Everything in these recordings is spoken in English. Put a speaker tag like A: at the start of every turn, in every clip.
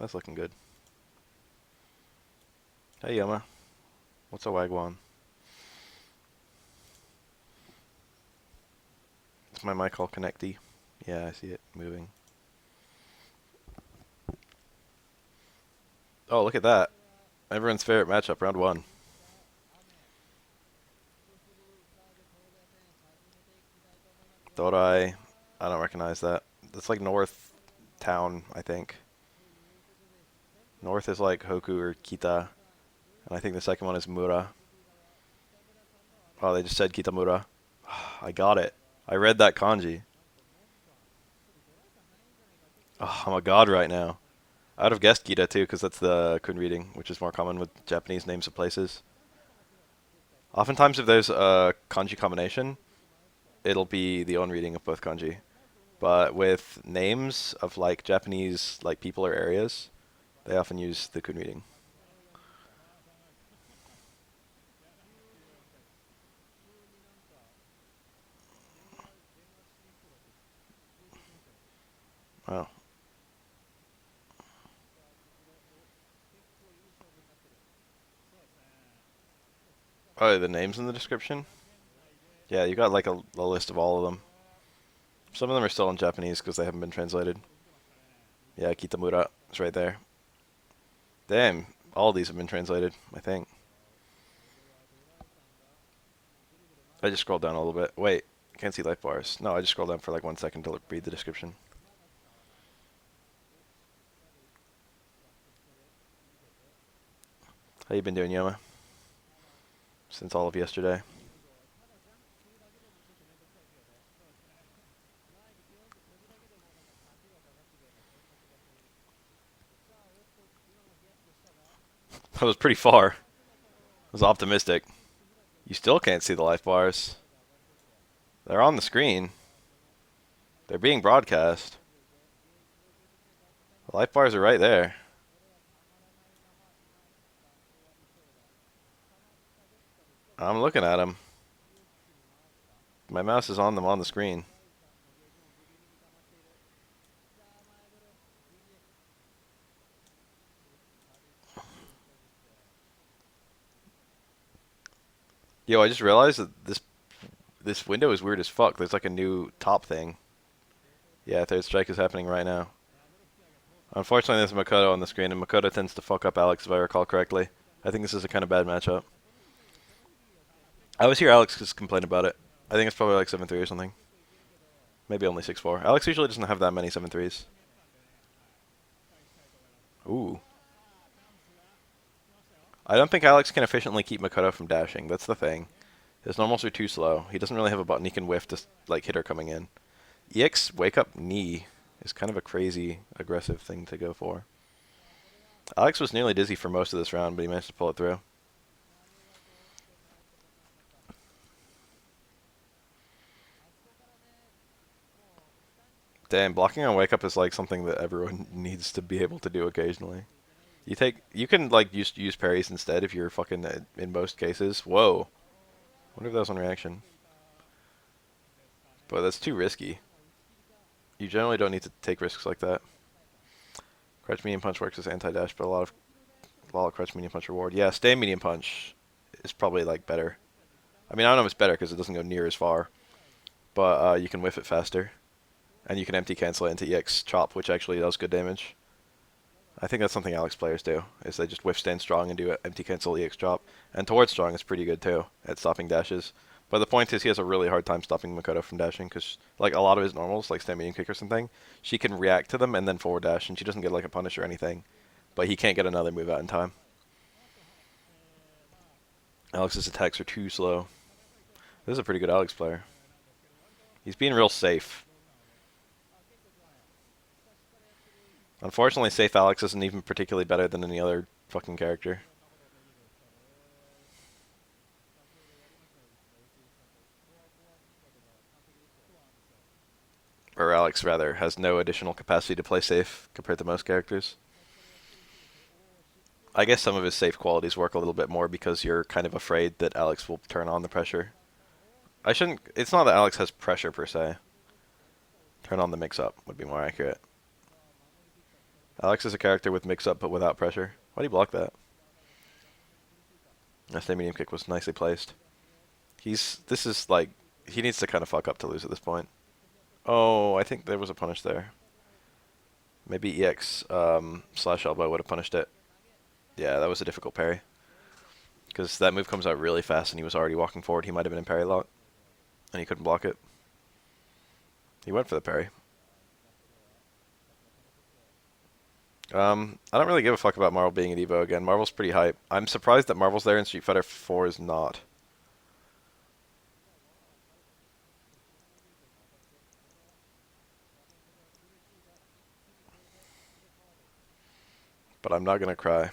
A: That's looking good. Hey, Yoma. What's a wagwan? It's my mic all connecty. Yeah, I see it moving. Oh, look at that. Everyone's favorite matchup, round one. Dorai. I don't recognize that. It's like North Town, I think. North is like Hoku or Kita. And I think the second one is Mura. Oh, they just said Kitamura. I got it. I read that kanji. Oh, I'm a god right now. I would have guessed Kita too, because that's the kun reading, which is more common with Japanese names of places. Oftentimes, if there's a kanji combination, it'll be the own reading of both kanji. But with names of like Japanese like people or areas, they often use the kun reading. Wow. Oh, the names in the description? Yeah, you got like a list of all of them. Some of them are still in Japanese because they haven't been translated. Yeah, Kitamura is right there. Damn, all these have been translated, I think. I just scrolled down a little bit. Wait, can't see life bars. No, I just scrolled down for like 1 second to read the description. How you been doing, Yoma? Since all of yesterday. That was pretty far. I was optimistic. You still can't see the life bars. They're on the screen. They're being broadcast. The life bars are right there. I'm looking at them. My mouse is on them on the screen. Yo, I just realized that this window is weird as fuck. There's like a new top thing. Yeah, third strike is happening right now. Unfortunately, there's Makoto on the screen, and Makoto tends to fuck up Alex if I recall correctly. I think this is a kind of bad matchup. I always hear Alex just complain about it. I think it's probably like 7-3 or something. Maybe only 6-4. Alex usually doesn't have that many 7-3s. Ooh. I don't think Alex can efficiently keep Makoto from dashing. That's the thing. His normals are too slow. He doesn't really have a button he can whiff to like hit her coming in. EX wake up knee is kind of a crazy aggressive thing to go for. Alex was nearly dizzy for most of this round, but he managed to pull it through. Damn, blocking on wake up is like something that everyone needs to be able to do occasionally. You can like use parries instead if you're fucking in most cases. Whoa. Wonder if that was on reaction. But that's too risky. You generally don't need to take risks like that. Crouch medium punch works as anti-dash, but a lot of crouch medium punch reward. Yeah, stay medium punch is probably like better. I mean, I don't know if it's better because it doesn't go near as far, but you can whiff it faster, and you can empty cancel it into EX chop, which actually does good damage. I think that's something Alex players do, is they just whiff stand strong and do empty cancel EX chop. And towards strong is pretty good too at stopping dashes. But the point is he has a really hard time stopping Makoto from dashing because like a lot of his normals, like stand medium kick or something, she can react to them and then forward dash and she doesn't get like a punish or anything. But he can't get another move out in time. Alex's attacks are too slow. This is a pretty good Alex player. He's being real safe. Unfortunately, safe Alex isn't even particularly better than any other fucking character. Or Alex, rather, has no additional capacity to play safe compared to most characters. I guess some of his safe qualities work a little bit more because you're kind of afraid that Alex will turn on the pressure. I shouldn't... It's not that Alex has pressure, per se. Turn on the mix-up would be more accurate. Alex is a character with mix-up but without pressure. Why do you block that? That stay medium kick was nicely placed. This is like, he needs to kind of fuck up to lose at this point. Oh, I think there was a punish there. Maybe EX slash elbow would have punished it. Yeah, that was a difficult parry. Because that move comes out really fast and he was already walking forward. He might have been in parry lock. And he couldn't block it. He went for the parry. I don't really give a fuck about Marvel being at Evo again. Marvel's pretty hype. I'm surprised that Marvel's there and Street Fighter 4 is not. But I'm not gonna cry.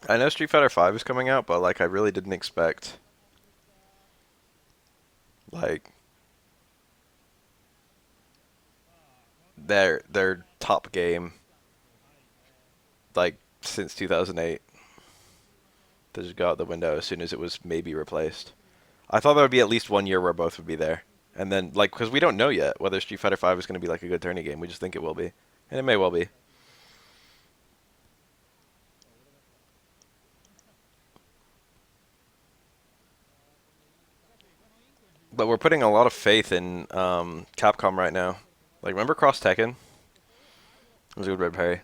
A: I know Street Fighter 5 is coming out, but like I really didn't expect like their top game like since 2008 to just go out the window as soon as it was maybe replaced. I thought there would be at least 1 year where both would be there. And then like cuz we don't know yet whether Street Fighter 5 is going to be like a good tourney game. We just think it will be. And it may well be. But we're putting a lot of faith in Capcom right now. Like remember Cross Tekken? It was a good red parry.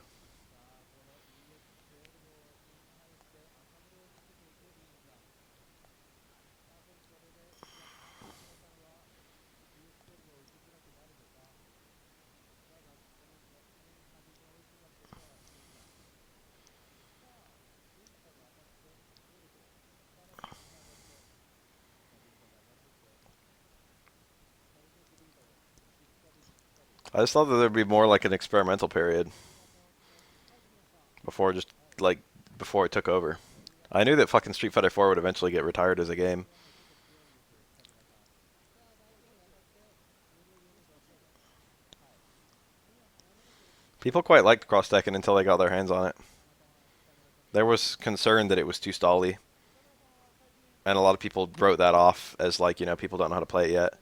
A: I just thought that there'd be more like an experimental period before just like before it took over. I knew that fucking Street Fighter 4 would eventually get retired as a game. People quite liked Cross Tekken until they got their hands on it. There was concern that it was too stally, and a lot of people wrote that off as like, you know, people don't know how to play it yet.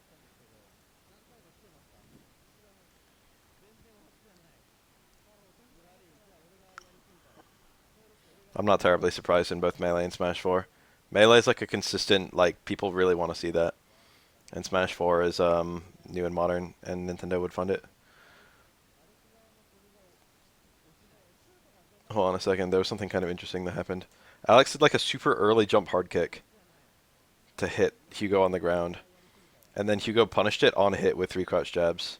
A: I'm not terribly surprised in both Melee and Smash 4. Melee is like a consistent, like, people really want to see that. And Smash 4 is new and modern, and Nintendo would fund it. Hold on a second, there was something kind of interesting that happened. Alex did like a super early jump hard kick to hit Hugo on the ground. And then Hugo punished it on hit with 3 crouch jabs.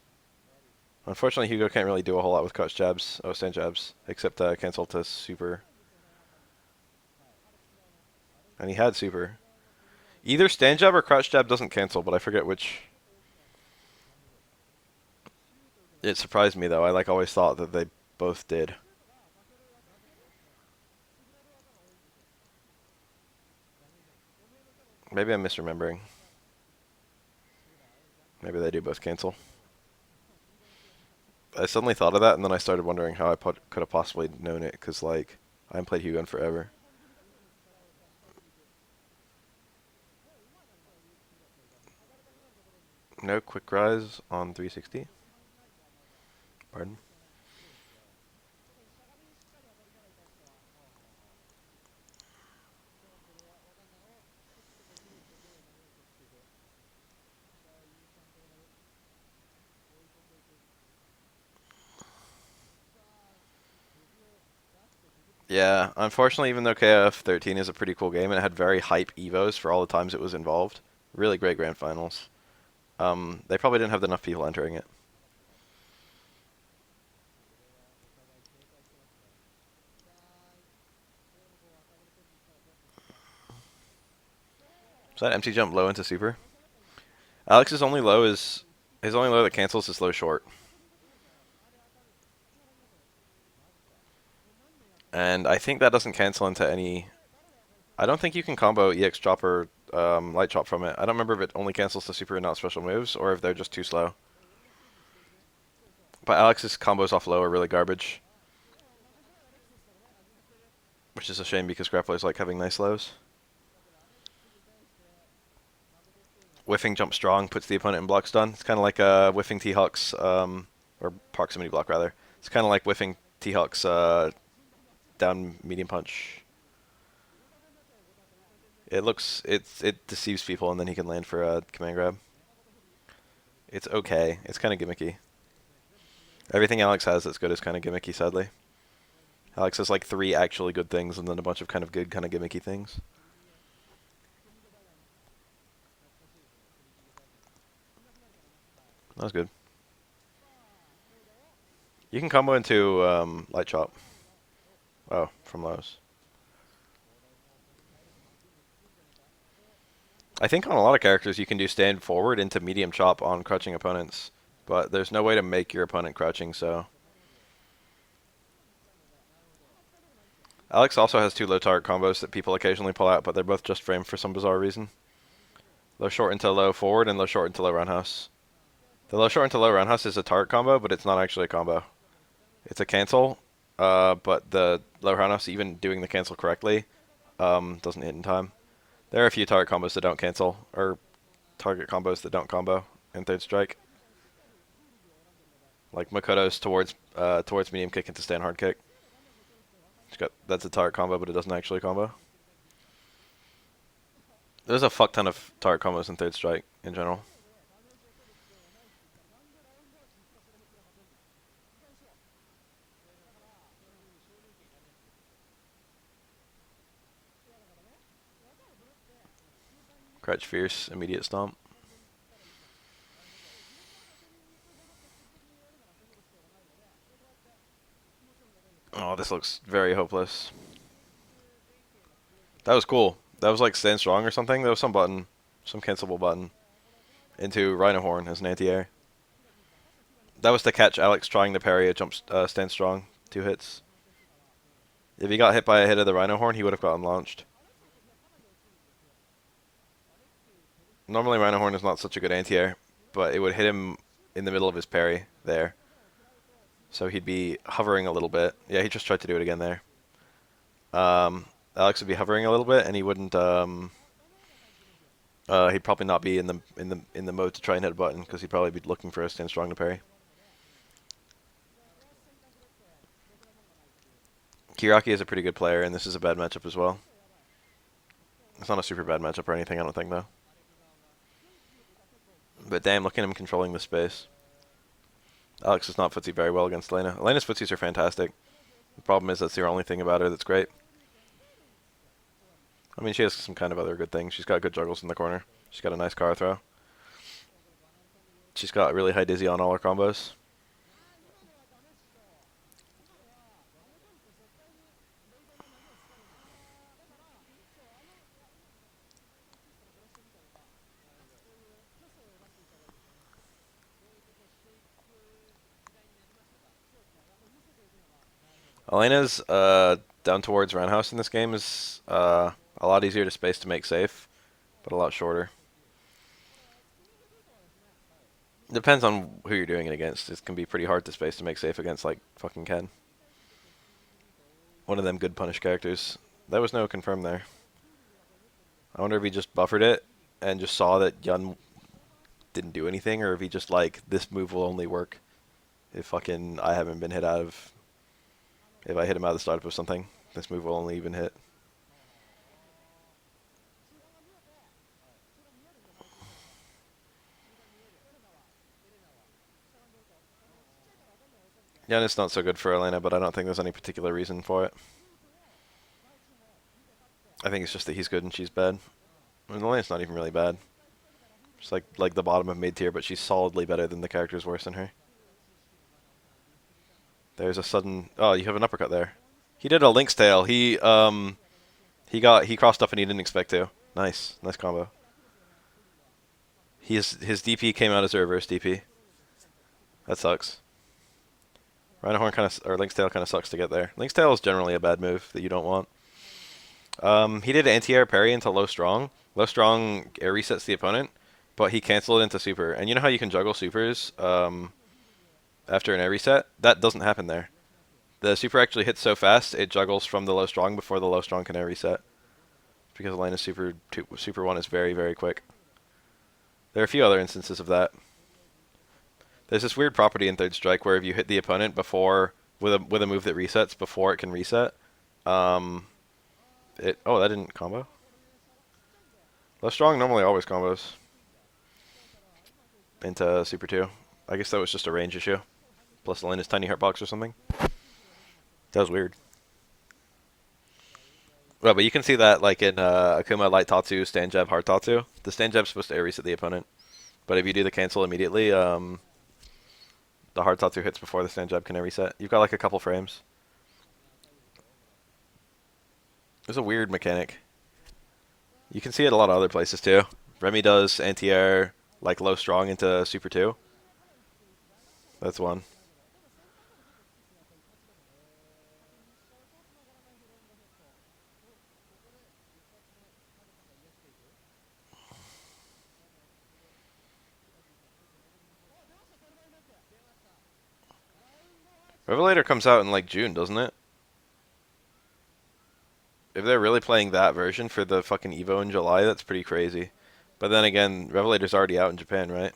A: Unfortunately, Hugo can't really do a whole lot with crouch jabs, stand jabs, except cancel to super. And he had super. Either stand jab or crouch jab doesn't cancel, but I forget which. It surprised me though. I like always thought that they both did. Maybe I'm misremembering. Maybe they do both cancel. I suddenly thought of that, and then I started wondering how I could have possibly known it, because, like, I haven't played Hugo in forever. No quick rise on 360? Pardon? Yeah, unfortunately, even though KF13 is a pretty cool game and it had very hype evos for all the times it was involved, really great grand finals, they probably didn't have enough people entering it. So that empty jump low into super. Alex's only low is his only low that cancels is low short. And I think that doesn't cancel into any. I don't think you can combo EX Chopper light chop from it. I don't remember if it only cancels the super and not special moves, or if they're just too slow. But Alex's combos off low are really garbage. Which is a shame because grapplers like having nice lows. Whiffing jump strong puts the opponent in block stun. It's kind of like whiffing T-Hawk's, or proximity block rather. It's kind of like whiffing T-Hawk's down medium punch. It deceives people, and then he can land for a command grab. It's okay. It's kind of gimmicky. Everything Alex has that's good is kind of gimmicky, sadly. Alex has like 3 actually good things, and then a bunch of kind of good, kind of gimmicky things. That was good. You can combo into light chop. Oh, from lows. I think on a lot of characters you can do stand forward into medium chop on crouching opponents, but there's no way to make your opponent crouching, so... Alex also has 2 low target combos that people occasionally pull out, but they're both just framed for some bizarre reason. Low short into low forward and low short into low roundhouse. The low short into low roundhouse is a target combo, but it's not actually a combo. It's a cancel, but the low roundhouse, even doing the cancel correctly, doesn't hit in time. There are a few target combos that don't cancel, or target combos that don't combo in third strike. Like Makoto's towards medium kick into stand hard kick. That's a target combo, but it doesn't actually combo. There's a fuck ton of target combos in third strike in general. Crouch fierce, immediate stomp. Oh, this looks very hopeless. That was cool. That was like stand strong or something. There was some button, some cancelable button, into Rhino Horn as an anti-air. That was to catch Alex trying to parry a jump stand strong 2 hits. If he got hit by a hit of the Rhino Horn, he would have gotten launched. Normally Rhino Horn is not such a good anti-air, but it would hit him in the middle of his parry there. So he'd be hovering a little bit. Yeah, he just tried to do it again there. Alex would be hovering a little bit, and he wouldn't. He'd probably not be in the mode to try and hit a button because he'd probably be looking for a stand strong to parry. Kiraki is a pretty good player, and this is a bad matchup as well. It's not a super bad matchup or anything, I don't think, though. But damn, look at him controlling the space. Alex does not footsie very well against Elena. Elena's footsies are fantastic. The problem is that's the only thing about her that's great. I mean, she has some kind of other good things. She's got good juggles in the corner. She's got a nice car throw. She's got really high dizzy on all her combos. Elena's down towards roundhouse in this game is a lot easier to space to make safe, but a lot shorter. Depends on who you're doing it against. It can be pretty hard to space to make safe against, like, fucking Ken. One of them good punish characters. There was no confirm there. I wonder if he just buffered it and just saw that Yun didn't do anything, or if he just, like, this move will only work if fucking I haven't been hit out of... If I hit him out of the startup or something, this move will only even hit. Yun is not so good for Elena, but I don't think there's any particular reason for it. I think it's just that he's good and she's bad. I mean, Elena's not even really bad. She's like the bottom of mid tier, but she's solidly better than the characters worse than her. There's a sudden... Oh, you have an uppercut there. He did a Lynx tail. He crossed up and he didn't expect to. Nice combo. His DP came out as a reverse DP. That sucks. Rhino Horn or Lynx tail kind of sucks to get there. Lynx tail is generally a bad move that you don't want. He did anti-air parry into low strong, Low strong air resets the opponent, but he canceled it into super. And you know how you can juggle supers after an air reset? That doesn't happen there. The super actually hits so fast, it juggles from the low strong before the low strong can air reset. Because Elena's super 1 is very, very quick. There are a few other instances of that. There's this weird property in Third Strike where if you hit the opponent before with a move that resets before it can reset, um, that didn't combo. Low strong normally always combos into Super 2. I guess that was just a range issue. Plus Elena's tiny heart box or something. That was weird. Well, but you can see that like in Akuma Light Tatsu, Stand Jab, Hard Tatsu. The Stand Jab's supposed to air reset the opponent. But if you do the cancel immediately, the Hard Tatsu hits before the Stand Jab can air reset. You've got like a couple frames. It's a weird mechanic. You can see it a lot of other places too. Remy does anti-air like low strong into Super 2. That's one. Revelator comes out in like June, doesn't it? If they're really playing that version for the fucking Evo in July, that's pretty crazy. But then again, Revelator's already out in Japan, right?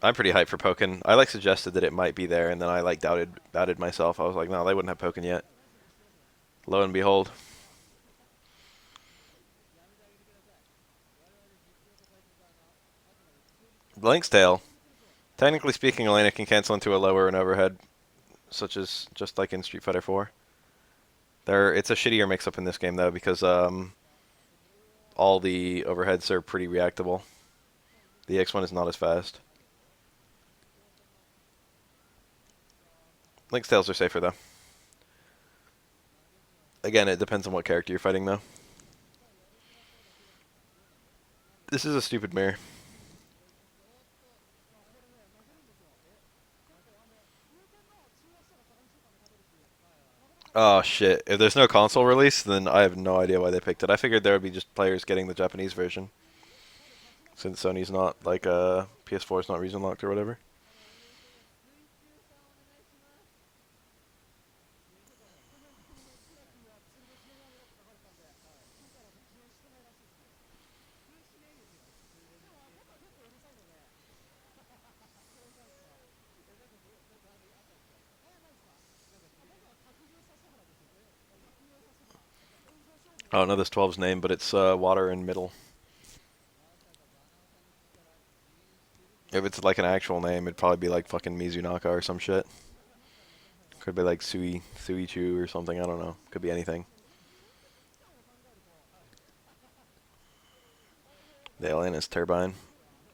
A: I'm pretty hyped for Pokken. I like suggested that it might be there, and then I like doubted myself. I was like, no, they wouldn't have Pokken yet. Lo and behold. Link's Tail. Technically speaking, Elena can cancel into a lower and overhead, such as just like in Street Fighter 4. It's a shittier mix-up in this game though because all the overheads are pretty reactable. The X1 is not as fast. Link's Tails are safer though. Again, it depends on what character you're fighting though. This is a stupid mirror. Oh shit. If there's no console release, then I have no idea why they picked it. I figured there would be just players getting the Japanese version. Since Sony's not, like, PS4 is not region locked or whatever. I don't know this 12's name, but it's water in middle. If it's like an actual name, it'd probably be like fucking Mizunaka or some shit. Could be like Suichu or something, I don't know. Could be anything. The alien is Turbine,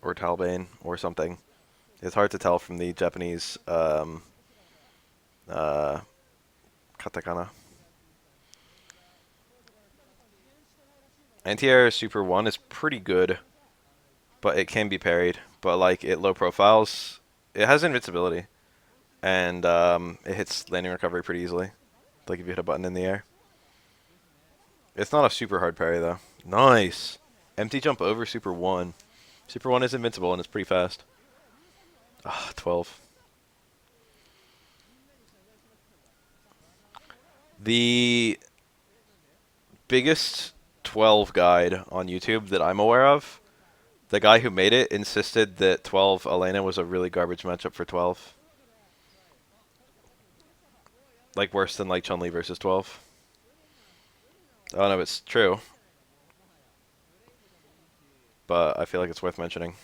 A: or Talbane, or something. It's hard to tell from the Japanese uh, katakana. Anti-air Super 1 is pretty good, but it can be parried. But like it low profiles, it has invincibility, and it hits landing recovery pretty easily. Like if you hit a button in the air. It's not a super hard parry though. Nice. Empty jump over Super 1. Super 1 is invincible and it's pretty fast. Ah, 12. The biggest 12 guide on YouTube that I'm aware of, the guy who made it insisted that 12 Elena was a really garbage matchup for 12. Like worse than like Chun-Li versus 12. Oh no, it's true. But I feel like it's worth mentioning.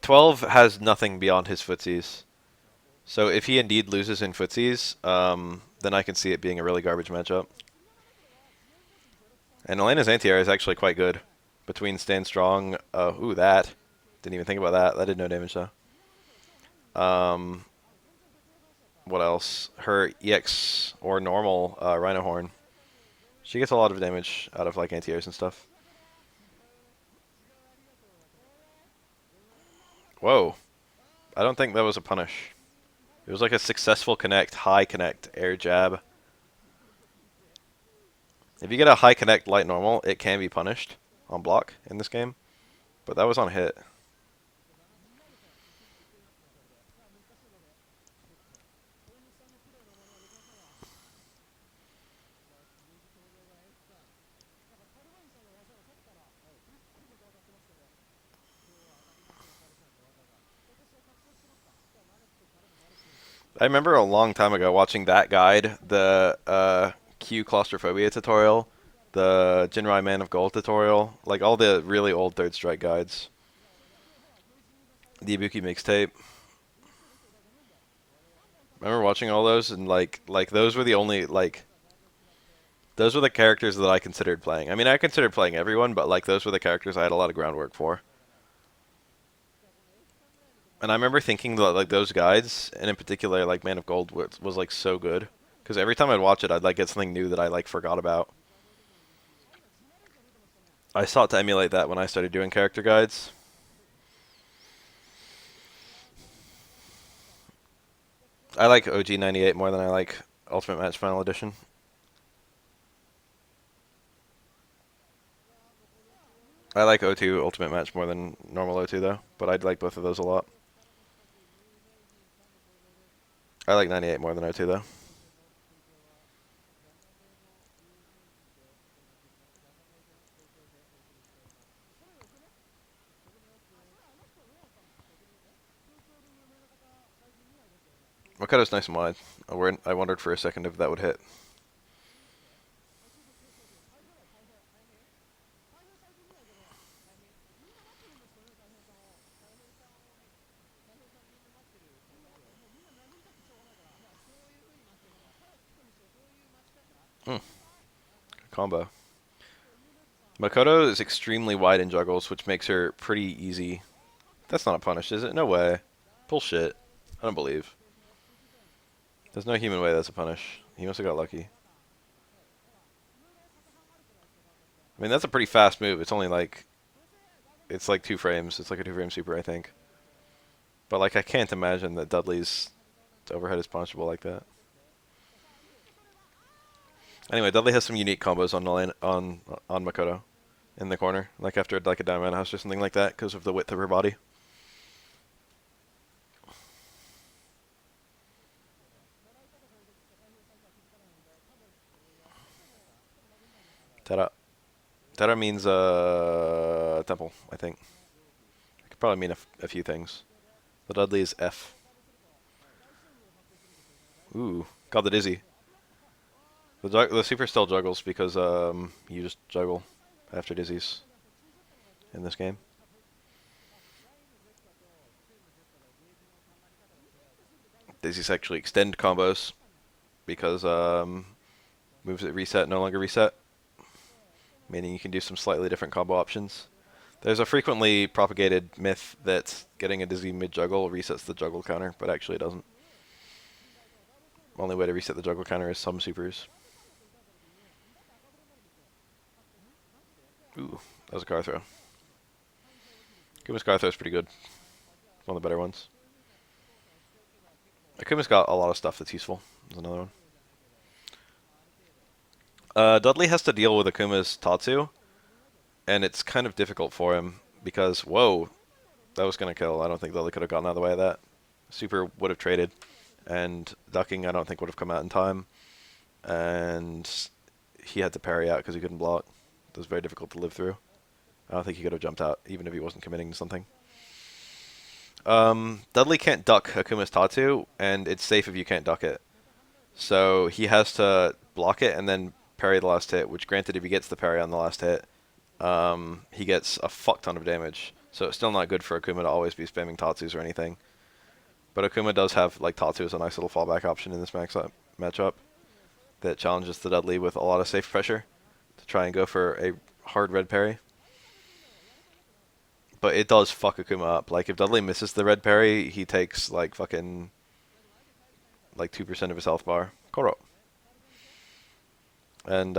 A: 12 has nothing beyond his footsies. So if he indeed loses in footsies, then I can see it being a really garbage matchup. And Elena's anti-air is actually quite good. Between Stand Strong, that. Didn't even think about that. That did no damage though. What else? Her EX or normal Rhino Horn. She gets a lot of damage out of like anti-airs and stuff. Whoa. I don't think that was a punish. It was like a successful connect, high connect, air jab. If you get a high connect light normal, it can be punished on block in this game, but that was on hit. I remember a long time ago watching that guide, the Q claustrophobia tutorial, the Jinrai Man of Gold tutorial, like all the really old Third Strike guides. The Ibuki mixtape. I remember watching all those and like those were the only like those were the characters that I considered playing. I mean, I considered playing everyone, but like those were the characters I had a lot of groundwork for. And I remember thinking that like those guides, and in particular like Man of Gold was like so good because every time I'd watch it, I'd like get something new that I like forgot about. I sought to emulate that when I started doing character guides. I like OG 98 more than I like Ultimate Match Final Edition. I like O2 Ultimate Match more than normal O2 though, but I'd like both of those a lot. I like 98 more than O2 though. Makoto's nice and wide. I wondered for a second if that would hit. Hmm. Combo. Makoto is extremely wide in juggles, which makes her pretty easy. That's not a punish, is it? No way. Bullshit. I don't believe. There's no human way that's a punish. He must have got lucky. I mean, that's a pretty fast move. It's only like... It's like 2 frames. It's like a 2 frame super, I think. But like, I can't imagine that Dudley's overhead is punishable like that. Anyway, Dudley has some unique combos on Makoto in the corner, like after like a diamond house or something like that, because of the width of her body. Tera. Tera means temple, I think. It could probably mean a few things. The Dudley is F. Ooh, got the dizzy. The super still juggles because you just juggle after dizzies in this game. Dizzies actually extend combos because moves that reset no longer reset, meaning you can do some slightly different combo options. There's a frequently propagated myth that getting a dizzy mid-juggle resets the juggle counter, but actually it doesn't. Only way to reset the juggle counter is some supers. Ooh, that was a car throw. Akuma's car throw is pretty good. One of the better ones. Akuma's got a lot of stuff that's useful. There's another one. Dudley has to deal with Akuma's Tatsu, and it's kind of difficult for him because, whoa, that was going to kill. I don't think Dudley could have gotten out of the way of that. Super would have traded, and ducking I don't think would have come out in time, and he had to parry out because he couldn't block. It was very difficult to live through. I don't think he could have jumped out, even if he wasn't committing to something. Dudley can't duck Akuma's Tatsu, and it's safe if you can't duck it. So he has to block it and then parry the last hit, which granted if he gets the parry on the last hit, he gets a fuck ton of damage. So it's still not good for Akuma to always be spamming Tatsus or anything. But Akuma does have like Tatsu as a nice little fallback option in this matchup that challenges the Dudley with a lot of safe pressure to try and go for a hard red parry. But it does fuck Akuma up. Like if Dudley misses the red parry, he takes like fucking like 2% of his health bar. Koro. And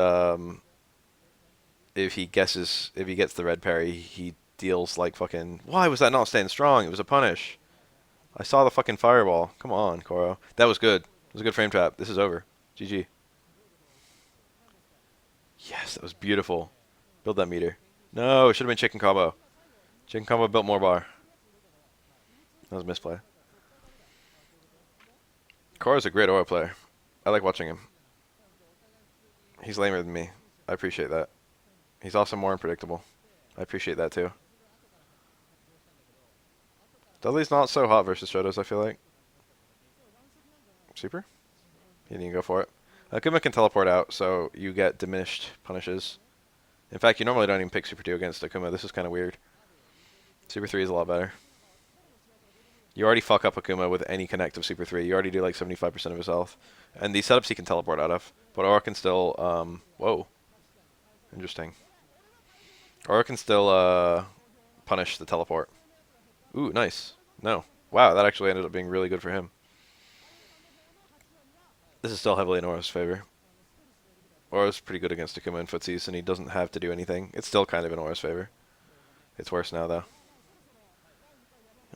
A: if he gets the red parry, he deals like fucking. Why was that not staying strong? It was a punish. I saw the fucking fireball. Come on, Koro. That was good. It was a good frame trap. This is over. GG. Yes, that was beautiful. Build that meter. No, it should have been chicken combo. Chicken combo built more bar. That was a misplay. Cora's a great aura player. I like watching him. He's lamer than me. I appreciate that. He's also more unpredictable. I appreciate that too. Dudley's not so hot versus Shotos, I feel like. Super? He didn't go for it. Akuma can teleport out, so you get diminished punishes. In fact, you normally don't even pick Super 2 against Akuma. This is kind of weird. Super 3 is a lot better. You already fuck up Akuma with any connect of Super 3. You already do like 75% of his health. And these setups he can teleport out of. But Aura can still, whoa. Interesting. Aura can still, punish the teleport. Ooh, nice. No. Wow, that actually ended up being really good for him. This is still heavily in Aura's favor. Aura's pretty good against Akuma and footsies, and he doesn't have to do anything. It's still kind of in Aura's favor. It's worse now, though.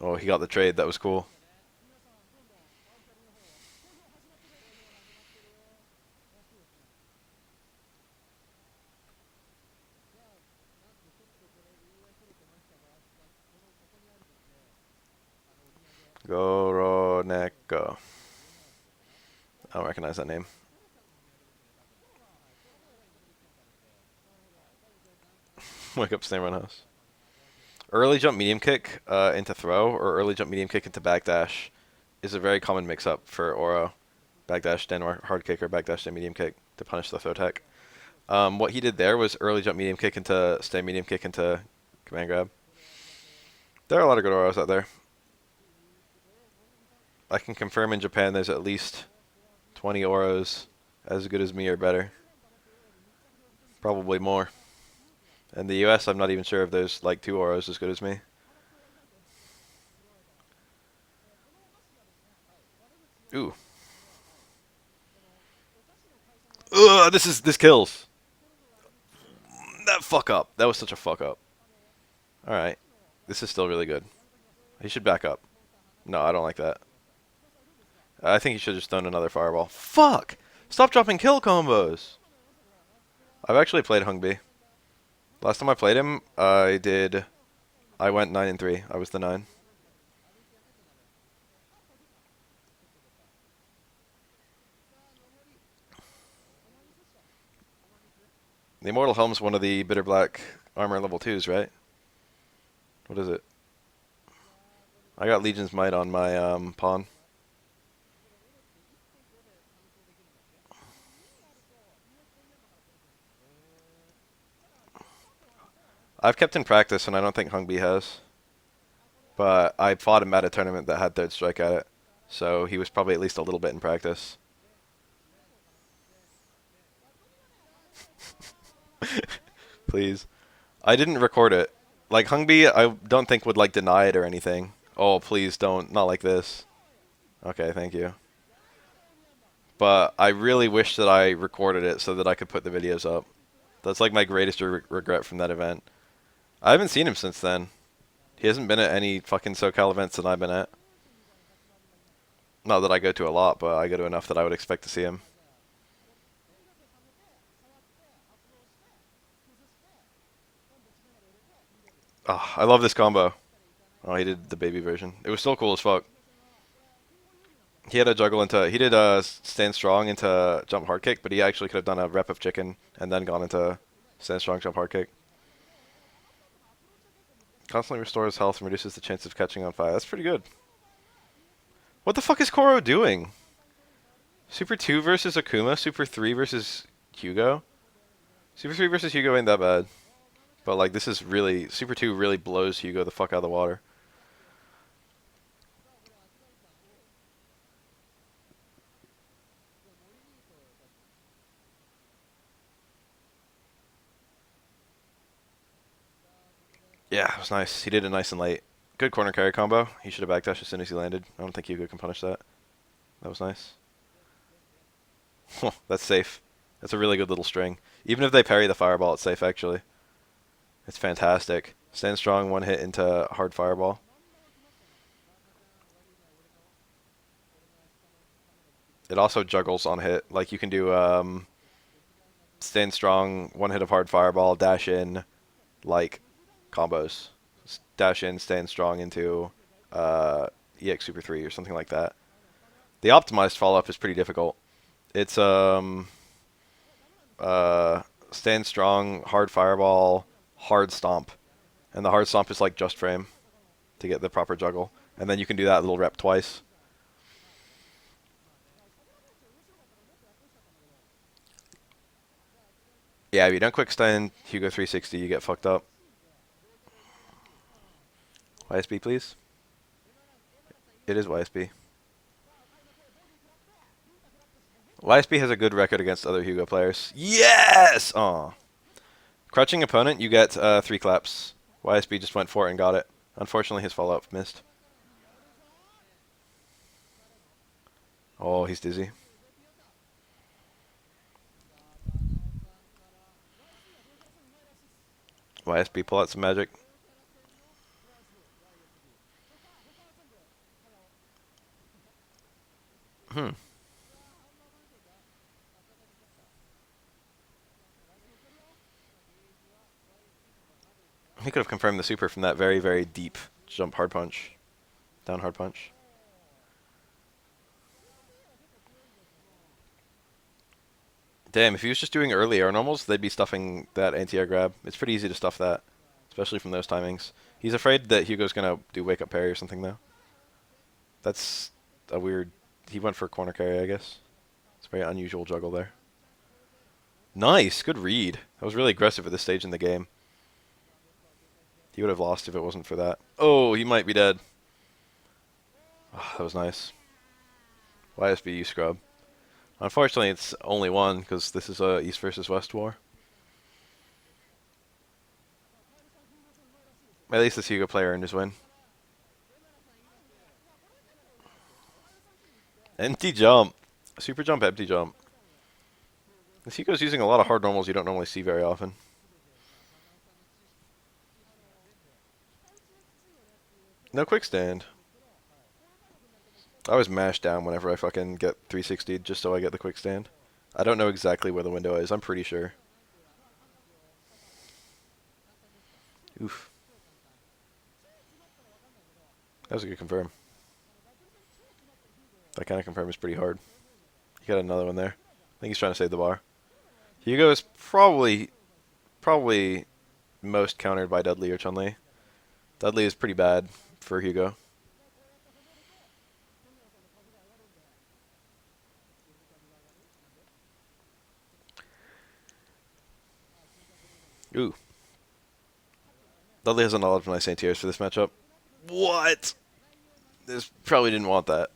A: Oh, he got the trade. That was cool. Goroneko. I don't recognize that name. Wake up, Snare Run House. Early jump medium kick into throw, or early jump medium kick into backdash is a very common mix-up for Oro. Backdash, then hard kick, or backdash, then medium kick to punish the throw tech. What he did there was early jump medium kick into stay medium kick into command grab. There are a lot of good Oros out there. I can confirm in Japan there's at least 20 Oros as good as me or better. Probably more. In the US, I'm not even sure if there's like 2 Oros as good as me. Ooh. Ugh, this kills. That fuck up. That was such a fuck up. Alright. This is still really good. He should back up. No, I don't like that. I think he should have just done another fireball. Fuck! Stop dropping kill combos! I've actually played Hung B. Last time I played him, I went 9-3. I was the 9. The Immortal Helm's one of the Bitter Black armor level 2s, right? What is it? I got Legion's Might on my pawn. I've kept in practice, and I don't think Hung B has. But I fought him at a tournament that had third strike at it. So he was probably at least a little bit in practice. Please. I didn't record it. Like, Hung B, I don't think would, like, deny it or anything. Oh, please don't. Not like this. Okay, thank you. But I really wish that I recorded it so that I could put the videos up. That's, like, my greatest regret from that event. I haven't seen him since then. He hasn't been at any fucking SoCal events that I've been at. Not that I go to a lot, but I go to enough that I would expect to see him. Oh, I love this combo. Oh, he did the baby version. It was still cool as fuck. He had a juggle into... He did stand strong into jump hard kick, but he actually could have done a rep of chicken and then gone into stand strong jump hard kick. Constantly restores health and reduces the chance of catching on fire. That's pretty good. What the fuck is Koro doing? Super 2 versus Akuma? Super 3 versus Hugo? Super 3 versus Hugo ain't that bad. But, like, this is really... Super 2 really blows Hugo the fuck out of the water. Yeah, it was nice. He did it nice and late. Good corner carry combo. He should have backdashed as soon as he landed. I don't think Hugo can punish that. That was nice. That's safe. That's a really good little string. Even if they parry the fireball, it's safe, actually. It's fantastic. Stand strong, one hit into hard fireball. It also juggles on hit. Like, you can do, stand strong, one hit of hard fireball, dash in, like combos. Dash in, stand strong into EX Super 3 or something like that. The optimized follow up is pretty difficult. It's stand strong, hard fireball, hard stomp. And the hard stomp is like just frame to get the proper juggle. And then you can do that little rep twice. Yeah, if you don't quick stand Hugo 360, you get fucked up. YSB, please. It is YSB. YSB has a good record against other Hugo players. Yes! Aw. Crouching opponent, you get 3 claps. YSB just went for it and got it. Unfortunately, his follow-up missed. Oh, he's dizzy. YSB, pull out some magic. Hmm. He could have confirmed the super from that very, very deep jump hard punch. Down hard punch. Damn, if he was just doing early air normals, they'd be stuffing that anti-air grab. It's pretty easy to stuff that, especially from those timings. He's afraid that Hugo's going to do wake-up parry or something, though. That's a weird... He went for corner carry, I guess. It's a very unusual juggle there. Nice! Good read. That was really aggressive at this stage in the game. He would have lost if it wasn't for that. Oh, he might be dead. Oh, that was nice. YSB, you scrub. Unfortunately, it's only one, because this is a East versus West war. At least this Hugo player earned his win. Empty jump. Super jump, empty jump. This Hugo's using a lot of hard normals you don't normally see very often. No quick stand. I always mash down whenever I fucking get 360'd just so I get the quick stand. I don't know exactly where the window is. I'm pretty sure. Oof. That was a good confirm. That kind of confirm is pretty hard. He got another one there. I think he's trying to save the bar. Hugo is probably most countered by Dudley or Chun-Li. Dudley is pretty bad for Hugo. Ooh. Dudley has a lot of nice anti-airs for this matchup. What? This probably didn't want that.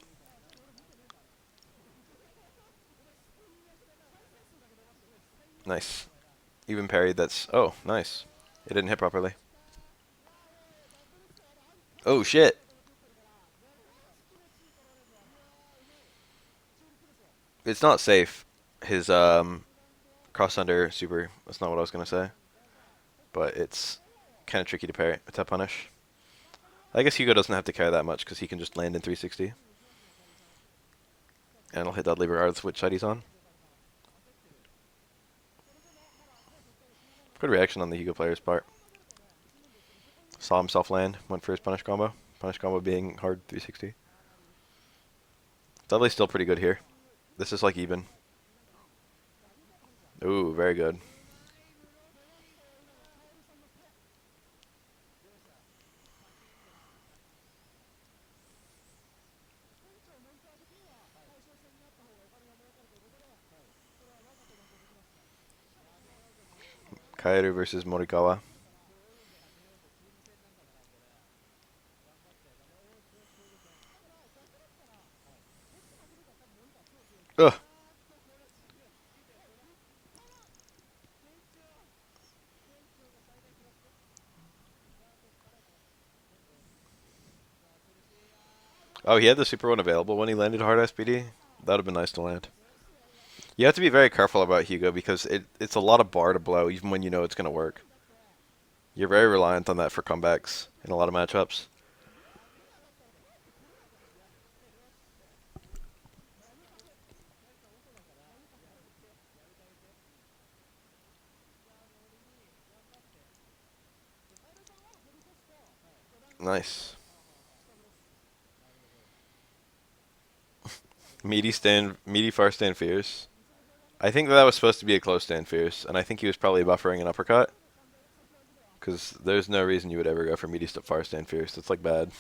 A: Nice. Even parried, that's... Oh, nice. It didn't hit properly. Oh, shit. It's not safe. His cross under super. That's not what I was gonna say. But it's kind of tricky to parry, to punish. I guess Hugo doesn't have to carry that much because he can just land in 360. And it'll hit Dudley regardless of which side he's on. Good reaction on the Hugo player's part. Saw himself land, went for his punish combo. Punish combo being hard 360. Dudley's still pretty good here. This is like even. Ooh, very good. Kaeru versus Morikawa. Ugh. Oh, he had the super one available when he landed hard SPD? That would have been nice to land. You have to be very careful about Hugo because it's a lot of bar to blow even when you know it's going to work. You're very reliant on that for comebacks in a lot of matchups. Nice. Meaty far stand fierce. I think that was supposed to be a close stand fierce, and I think he was probably buffering an uppercut. Because there's no reason you would ever go for meaty far stand fierce. That's like bad.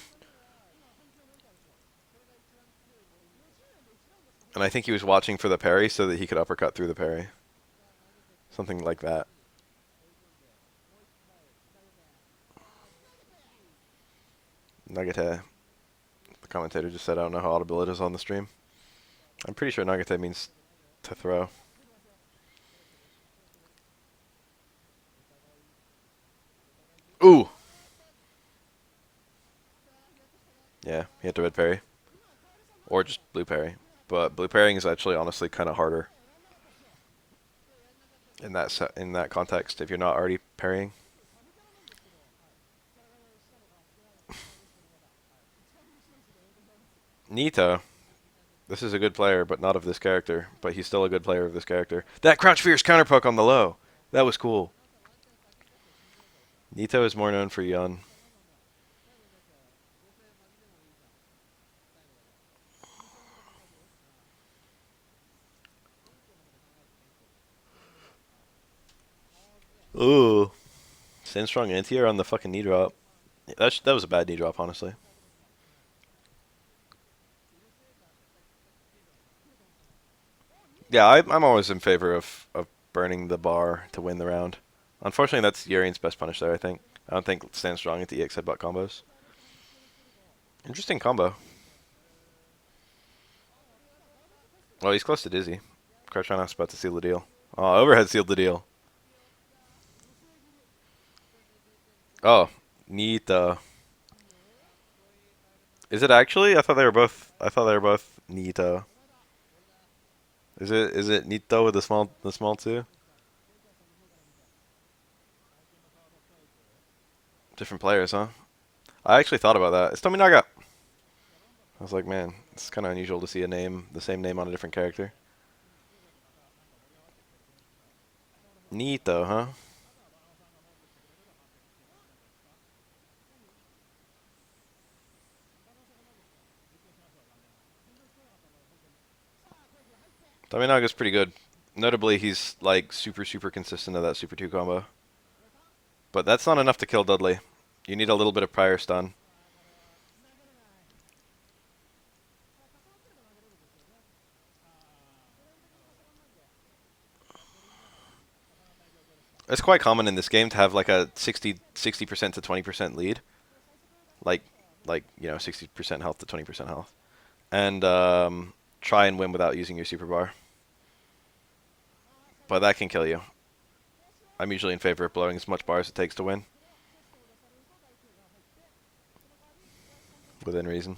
A: And I think he was watching for the parry so that he could uppercut through the parry. Something like that. Nagate. The commentator just said I don't know how audible it is on the stream. I'm pretty sure Nagate means to throw. Ooh! Yeah, he had to red parry. Or just blue parry. But blue parrying is actually honestly kind of harder in that context if you're not already parrying. Nito. This is a good player, but not of this character. But he's still a good player of this character. That crouch fierce counter poke on the low. That was cool. Nito is more known for Yun. Ooh. Stand strong anti-air on the fucking knee drop. That was a bad knee drop, honestly. Yeah, I'm always in favor of burning the bar to win the round. Unfortunately, that's Urian's best punish there, I think. I don't think stand strong into EX headbutt combos. Interesting combo. Well, he's close to Dizzy. Crouchana's about to seal the deal. Oh, overhead sealed the deal. Oh, neat. Is it actually? I thought they were both Nito. Is it Nito with the small two? Different players, huh? I actually thought about that. It's Tominaga. I was like, man, it's kind of unusual to see the same name on a different character. Nito, huh? Tominaga's pretty good. Notably, he's like super consistent of that Super 2 combo. But that's not enough to kill Dudley. You need a little bit of prior stun. It's quite common in this game to have like a 60% to 20% lead. Like, you know, 60% health to 20% health. And try and win without using your super bar. But that can kill you. I'm usually in favor of blowing as much bar as it takes to win. Within reason.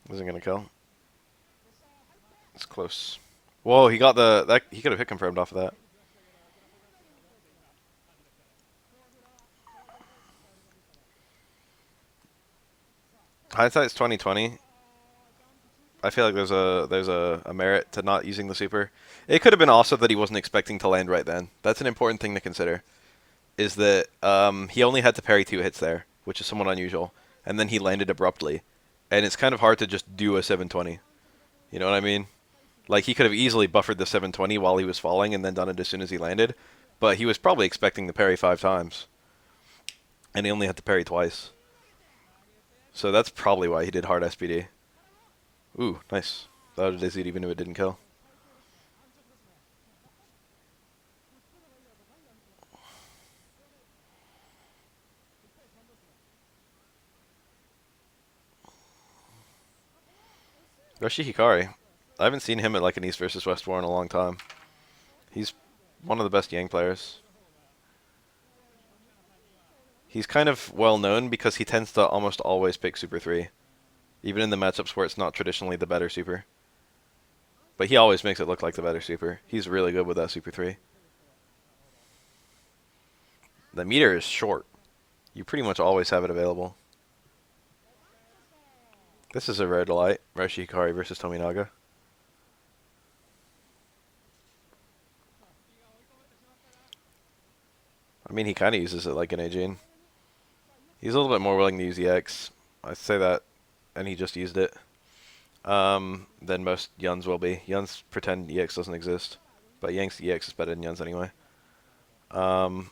A: Wasn't gonna kill. It's close. Whoa, he got he could have hit confirmed off of that. Hindsight's 2020. I feel like there's a merit to not using the super. It could have been also that he wasn't expecting to land right then. That's an important thing to consider. Is that he only had to parry 2 hits there, which is somewhat unusual, and then he landed abruptly, and it's kind of hard to just do a 720. You know what I mean? Like he could have easily buffered the 720 while he was falling and then done it as soon as he landed, but he was probably expecting the parry 5 times, and he only had to parry twice. So that's probably why he did hard SPD. Ooh, nice. That would have dizzied even if it didn't kill. Yoshi Hikari. I haven't seen him at like an East versus West war in a long time. He's one of the best Yang players. He's kind of well known because he tends to almost always pick Super 3. Even in the matchups where it's not traditionally the better Super. But he always makes it look like the better Super. He's really good with that Super 3. The meter is short. You pretty much always have it available. This is a rare delight. Roshi Hikari versus Tominaga. I mean, he kind of uses it like an Aegean. He's a little bit more willing to use EX. I say that, and he just used it. Than most Yuns will be. Yuns pretend EX doesn't exist, but Yang's EX is better than Yuns anyway. Um,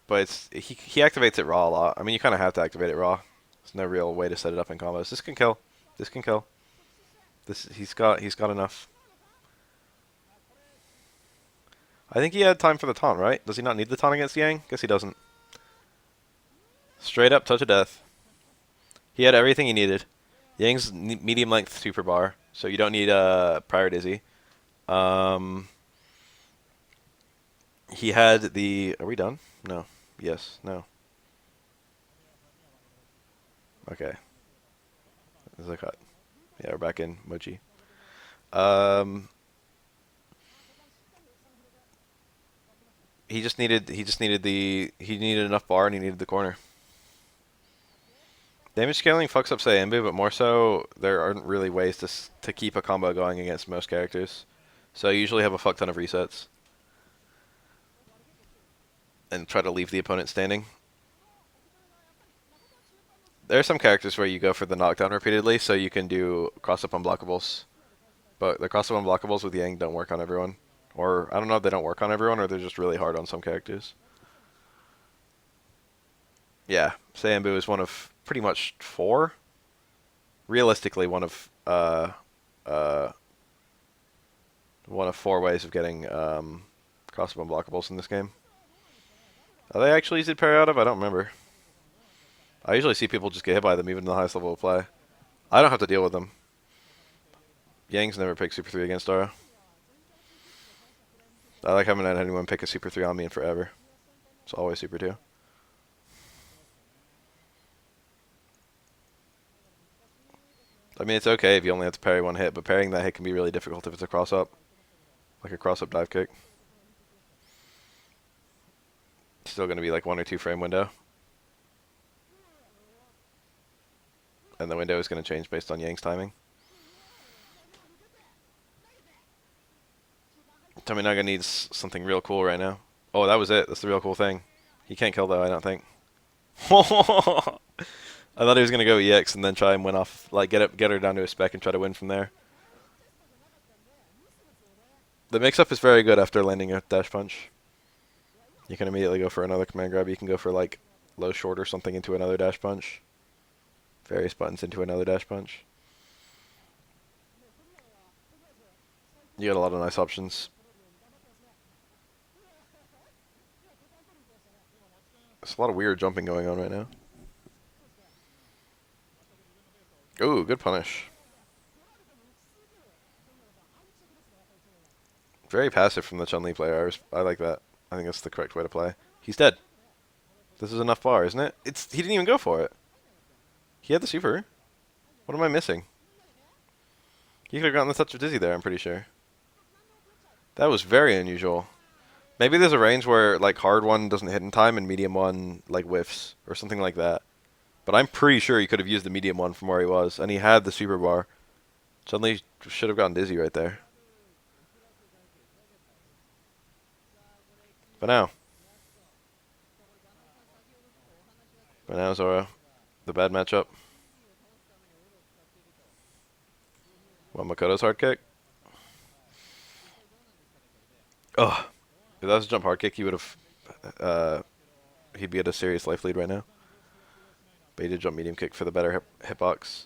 A: but he activates it raw a lot. I mean, you kind of have to activate it raw. There's no real way to set it up in combos. This can kill. This can kill. This he's got enough. I think he had time for the taunt, right? Does he not need the taunt against Yang? Guess he doesn't. Straight up touch of death. He had everything he needed. Yang's medium length super bar, so you don't need prior dizzy. Um, he had the. Are we done? No. Yes. No. Okay. There's a cut. Yeah, we're back in Mochi. Um, he just needed. He just needed the. He needed enough bar, and he needed the corner. Damage scaling fucks up Saiyambu, but more so, there aren't really ways to keep a combo going against most characters. So you usually have a fuck ton of resets. And try to leave the opponent standing. There are some characters where you go for the knockdown repeatedly, so you can do cross-up unblockables. But the cross-up unblockables with Yang don't work on everyone. Or, I don't know if they don't work on everyone, or they're just really hard on some characters. Yeah, Saiyambu is one of pretty much 4. Realistically, uh, one of 4 ways of getting cross-up unblockables in this game. Are they actually easy to parry out of? I don't remember. I usually see people just get hit by them even in the highest level of play. I don't have to deal with them. Yang's never picked Super 3 against Dara. I like having had anyone pick a Super 3 on me in forever. It's always Super 2. I mean, it's okay if you only have to parry one hit, but parrying that hit can be really difficult if it's a cross-up. Like a cross-up dive kick. It's still going to be like 1 or 2 frame window. And the window is going to change based on Yang's timing. Tominaga needs something real cool right now. Oh, that was it. That's the real cool thing. He can't kill though, I don't think. I thought he was gonna go EX and then try and win off, like get her down to a spec and try to win from there. The mix-up is very good after landing a dash punch. You can immediately go for another command grab. You can go for like low short or something into another dash punch. Various buttons into another dash punch. You got a lot of nice options. There's a lot of weird jumping going on right now. Ooh, good punish. Very passive from the Chun-Li player. I like that. I think that's the correct way to play. He's dead. This is enough bar, isn't it? He didn't even go for it. He had the super. What am I missing? He could have gotten the touch of Dizzy there, I'm pretty sure. That was very unusual. Maybe there's a range where like hard one doesn't hit in time and medium one like whiffs or something like that. But I'm pretty sure he could have used the medium one from where he was, and he had the super bar. Suddenly should have gotten Dizzy right there. But now. But now Zora. The bad matchup. Well, Makoto's hard kick. Ugh. If that was a jump hard kick, he would have. He'd be at a serious life lead right now. But he did jump medium kick for the better hitbox.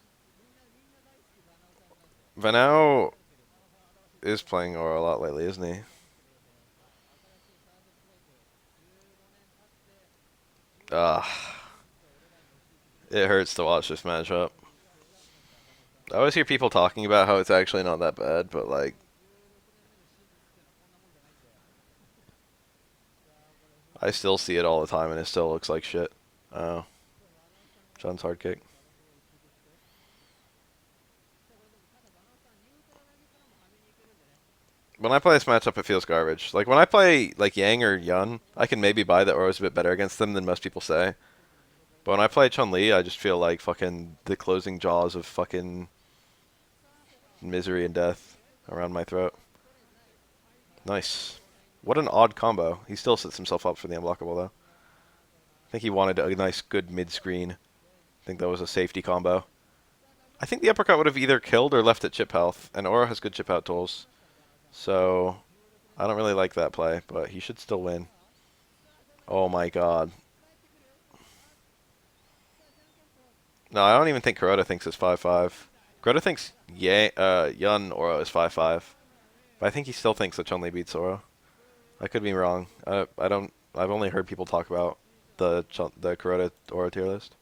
A: Vanao is playing Aura a lot lately, isn't he? It hurts to watch this matchup. I always hear people talking about how it's actually not that bad, but like, I still see it all the time and it still looks like shit. Oh. John's hard kick. When I play this matchup, it feels garbage. Like, when I play, like, Yang or Yun, I can maybe buy that Aura's a bit better against them than most people say. But when I play Chun-Li, I just feel like fucking the closing jaws of fucking misery and death around my throat. Nice. What an odd combo. He still sets himself up for the unblockable, though. I think he wanted a nice, good mid-screen. I think that was a safety combo. I think the uppercut would have either killed or left at chip health, and Oro has good chip out tools. So, I don't really like that play, but he should still win. Oh my god. No, I don't even think Kuroda thinks it's 5-5. Kuroda thinks Yun Oro is 5-5. But I think he still thinks that Chun-Li beats Oro. I could be wrong. I don't. I've only heard people talk about the Kuroda Oro tier list.